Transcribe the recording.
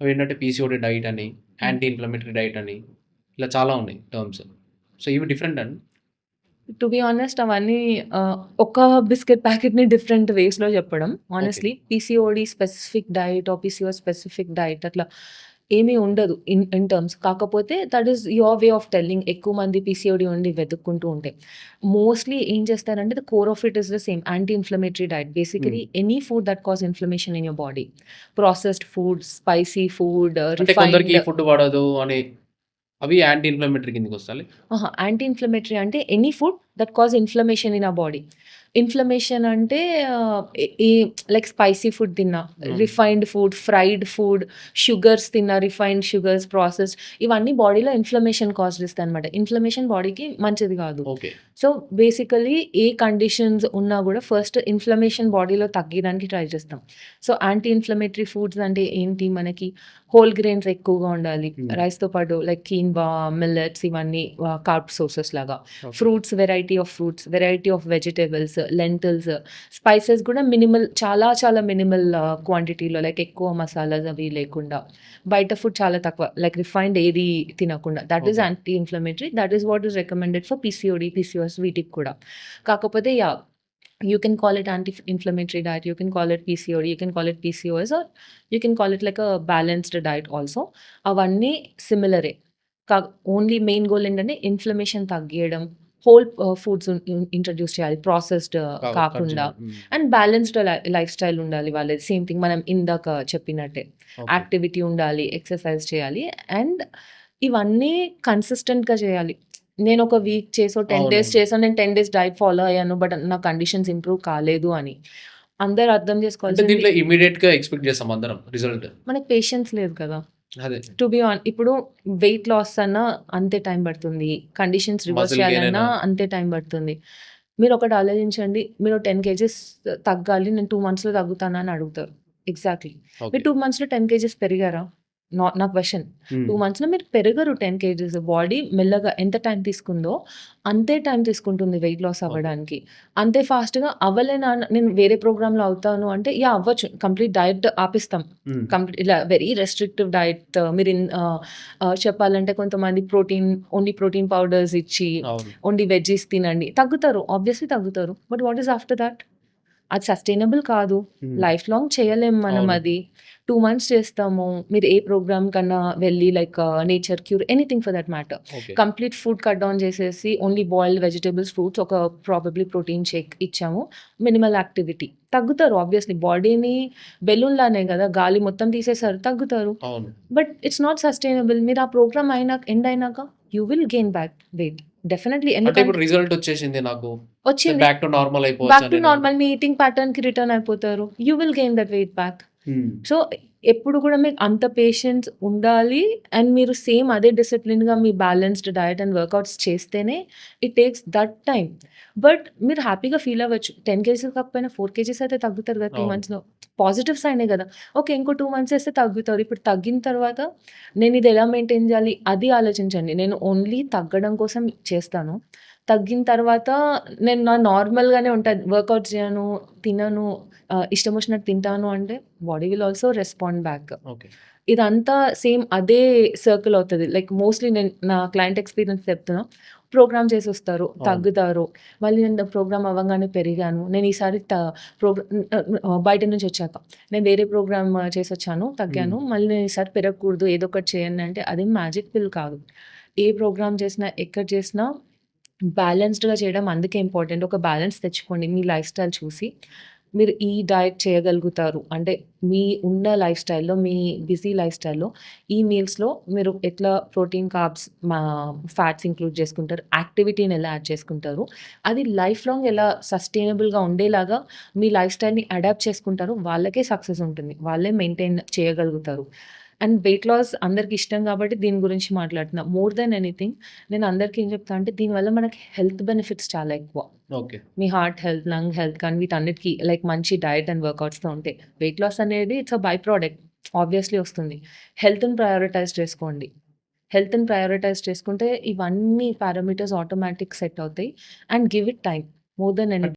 అవేంటంటే PCOD diet అని, హ్మ్. యాంటీ ఇన్‌ఫ్లమేటరీ డైట్ అని, ఇలా చాలా ఉన్నాయి టర్మ్స్. సో, ఇవి డిఫరెంట్ అండి. టు బి హానెస్ట్ అవన్నీ ఒక బిస్కెట్ ప్యాకెట్‌ని డిఫరెంట్ వేస్‌లో చెప్పడం. Okay. Honestly PCOD specific diet or PCOS specific diet అట్లా ఏమీ ఉండదు ఇన్ టర్మ్స్. కాకపోతే that is your way of telling. ఎక్కువ మంది పీసీఓడీ ఉండి వెతుక్కుంటూ ఉంటే. మోస్ట్‌లీ ఏం చేస్తారంటే the core of it is the same anti inflammatory diet. Hmm. Basically any food that cause inflammation in your body. Processed food, spicy food, అంటే కొందరికి refined. ఈ ఫుడ్ పడదు అని అవి యాంటీ ఇన్‌ఫ్లమేటరీ కిందకొస్తాయా? యాంటీ ఇన్‌ఫ్లమేటరీ అంటే any food that cause inflammation in our body. Inflammation అంటే ఈ like spicy food తిన్నా, హ్మ్. Refined food, fried food, sugars తిన్నా, రిఫైన్డ్ షుగర్స్, ప్రాసెస్డ్ ఇవన్నీ బాడీలో ఇన్‌ఫ్లమేషన్ కాజ్ చేస్తాయన్నమాట. ఇన్‌ఫ్లమేషన్ బాడీకి మంచిది కాదు. Okay. So, basically a conditions ఉన్నా గూడా ఫస్ట్ ఇన్‌ఫ్లమేషన్ బాడీలో తగ్గడానికి ట్రై చేస్తాం. సో, యాంటీ ఇన్‌ఫ్లమేటరీ ఫుడ్స్ అంటే ఏంటి మనకి హోల్ గ్రెయిన్స్ ఎక్కువగా ఉండాలి. హ్మ్. రైస్‌తో పాటు లైక్ కీన్వా, మిల్లెట్స్ ఇవన్నీ కార్బ్ సోర్సెస్ లాగా. Okay. Fruits, variety of vegetables, lintels, spices గూడా మినిమల్ చాలా చాలా మినిమల్ క్వాంటిటీలో లైక్ ఎక్కువ మసాలాస్ అవి లేకుండా. బయట ఫుడ్ చాలా తక్కువ లైక్ రిఫైన్డ్ ఏది తినకుండా. That is okay. Anti inflammatory. That is what is recommended for PCOD, PCOS వీటికి కూడా. కాకపోతే yeah! You can call it anti-inflammatory diet, you can call it PCOD, you can call it PCOS, or you can call it like a balanced diet also. అవన్నీ సిమిలరే. కా only main goal ఏంటంటే inflammation తగ్గియడం. Whole foods introduce చేయాలి. Processed cut కాకుండా. చేయాలి. హ్మ్. And balanced life style ఉండాలి వాళ్ళది. Same thing మనం ఇందాక చెప్పినట్టే. ఓకే. యాక్టివిటీ ఉండాలి, ఎక్సర్సైజ్ చేయాలి. అండ్ ఇవన్నీ కన్సిస్టెంట్‌గా చేయాలి. నేనొక వీక్ చేసో, 10 డేస్ అవునవును. చేసో, నేను 10 డేస్ డైట్ ఫాలో అయ్యాను. బట్ నా కండిషన్స్ ఇంప్రూవ్ కాలేదు అని. అందరూ అర్థం అంటే చేసుకోవాల్సింది దీంట్లో ఇమ్మీడియేట్‌గా ఎక్స్‌పెక్ట్ చేస్తాం అందరం రిజల్ట్. మనకు పేషెన్స్ లేదు కదా! అదే. టు బీ ఇప్పుడు వెయిట్ లాస్ అన్నా అంతే టైం పడుతుంది. కండిషన్స్ రివర్స్ మజిల్ గెయిన్ చేయాలన్నా అయినా అంతే టైం పడుతుంది. మీరొకటి ఆలోచించండి. మీరు 10 కేజెస్ తగ్గాలి. నేను 2 మంత్స్‌లో తగ్గుతానా అని అడుగుతారు. ఎగ్జాక్ట్‌లీ. ఓకే. మీరు 2 మంత్స్‌లో 10 కేజెస్ పెరిగారా? నా క్వెషన్. హ్మ్. 2 మంత్స్‌లో మీరు పెరగరు 10 కేజెస్. బాడీ మెల్లగా ఎంత టైం తీసుకుందో అంతే టైం తీసుకుంటుంది వెయిట్ లాస్ ఓకే. అవ్వడానికి. అంతే ఫాస్ట్‌గా అవ్వలేనా నేను వేరే ప్రోగ్రామ్‌లో అవుతాను అంటే యాహ్! అవ్వచ్చు. కంప్లీట్ డైట్ ఆపేస్తాం. హ్మ్. ఇలా వెరీ రెస్ట్రిక్టివ్ డైట్ మీరు చెప్పాలంటే కొంతమంది ఓన్లీ ప్రోటీన్ పౌడర్స్ ఇచ్చి, అవును. ఓన్లీ వెజ్జీస్ తినండి. తగ్గుతారు. ఆబ్వియస్లీ తగ్గుతారు. But what is after that? అది సస్టైనబుల్ కాదు. హ్మ్. లైఫ్ లాంగ్ చేయలేం మనం అవును. అది. 2 మంత్స్ చేస్తాము. మీరు ఏ ప్రోగ్రామ్ కన్నా వెళ్లి like nature cure anything for that matter. Okay. Complete food cut down చేసేసి ఓన్లీ బాయిల్డ్ వెజిటబుల్స్, ఫ్రూట్స్, ఒక ప్రాబబ్లీ ప్రోటీన్ షేక్ ఇచ్చాము. Minimal activity. తగ్గుతారు ఆబ్వియస్లీ. బాడీని బెలూన్‌లానే గదా! గాలి మొత్తం తీసేసారు తగ్గుతారు. అవును. But it's not sustainable. మీరు ఆ ప్రోగ్రామ్ ఎండ్ అయినాక you will gain back weight. Definitely. అంటే ఇప్పుడు ఎందుకంటే రిజల్ట్ వచ్చేసింది నాకు. వచ్చింది. బ్యాక్ టు నార్మల్ అయిపోవచ్చా బ్యాక్ టు నేను? నార్మల్ మీ ఈటింగ్ ప్యాటర్న్‌కి రిటర్న్ అయిపోతారు. You will gain that weight back. Hmm. So, ఎప్పుడు కూడా మీకు అంత పేషెన్స్ ఉండాలి. అండ్ మీరు సేమ్ అదే డిసిప్లిన్‌గా మీ బ్యాలెన్స్డ్ డైట్ అండ్ వర్కౌట్స్ చేస్తేనే it takes that time. But మీరు హ్యాపీగా ఫీల్ అవ్వచ్చు. 10 కేజీస్ కాకపోయినా 4 కేజీస్ అయితే తగ్గుతారు కదా! 2 అవును. మంత్స్‌లో. పాజిటివ్ సైనే కదా! ఓకే. ఇంకో 2 మంత్స్ చేస్తే తగ్గుతారు. ఇప్పుడు తగ్గిన తర్వాత నేను ఇది ఎలా మెయింటైన్ చేయాలి అది ఆలోచించండి. నేను ఓన్లీ తగ్గడం కోసం చేస్తాను. తగ్గిన తర్వాత నేను నార్మల్‌గానే ఉంటా. వర్కౌట్స్ చేయను, తినను, ఇష్టం వచ్చినట్టు తింటాను అంటే body will also respond back. Okay. ఇదంతా సేమ్ అదే సర్కిల్ అవుతది. లైక్ మోస్ట్‌లీ నేను నా క్లయింట్ ఎక్స్‌పీరియన్స్ చెప్తున్నా. ప్రోగ్రామ్ చేసొస్తారు, అవును. తగ్గుతారు. మళ్ళీ నేను ప్రోగ్రామ్ అవ్వంగానే పెరిగాను. నేను ఈసారి బయట నుంచి వచ్చాక. నేను వేరే ప్రోగ్రామ్ చేసొచ్చాను, హ్మ్. తగ్గాను. మళ్ళీ నేను ఈసారి పెరగకూడదు, ఏదో ఒకటి చేయండి అంటే అదేం మ్యాజిక్ పిల్ కాదు. ఏ ప్రోగ్రామ్ చేసినా, ఎక్కడ చేసినా బ్యాలెన్స్‌డ్‌గా చేయడం అందుకే ఇంపార్టెంట్. ఒక బ్యాలెన్స్ తెచ్చుకోండి మీ లైఫ్ స్టైల్ చూసి. మీరు ఈ డైట్ చేయగలుగుతారు. అంటే మీ ఉన్న లైఫ్ స్టైల్‌లో, మీ బిజీ లైఫ్ స్టైల్‌లో ఈ మీల్స్‌లో మీరు ఎట్లా ప్రోటీన్, కార్బ్స్, ఫ్యాట్స్ ఇంక్లూడ్ చేసుకుంటారు. యాక్టివిటీని ఎలా యాడ్ చేసుకుంటారు. అది లైఫ్ లాంగ్ ఎలా సస్టైనబుల్‌గా ఉండేలాగా మీ లైఫ్ స్టైల్‌ని అడాప్ట్ చేసుకుంటారో వాళ్ళకే సక్సెస్ ఉంటుంది. వాళ్ళే మెయింటైన్ చేయగలుగుతారు. అండ్ వెయిట్ లాస్ అందరికి ఇష్టం కాబట్టి దీని గురించి మాట్లాడుతున్నా. మోర్ దెన్ ఎనీథింగ్ నేను అందరికి ఏం చెప్తా అంటే దీనివల్ల మనకి హెల్త్ బెనిఫిట్స్ చాలా ఎక్కువ. ఓకే. మీ హార్ట్ హెల్త్, లంగ్ హెల్త్ కానీ వీటన్నిటికి లైక్ మంచి డైట్ అండ్ వర్కౌట్స్‌తో ఉంటే. వెయిట్ లాస్ అనేది ఇట్స్ బై ప్రొడక్ట్. ఆబ్వియస్‌లీ వస్తుంది. హెల్త్‌ని ప్రయారిటైజ్ చేసుకోండి. హెల్త్‌ని ప్రయారిటైజ్ చేసుకుంటే ఇవన్నీ పారామీటర్స్ ఆటోమేటిక్ సెట్ అవుతాయి. And give it time more than అంటే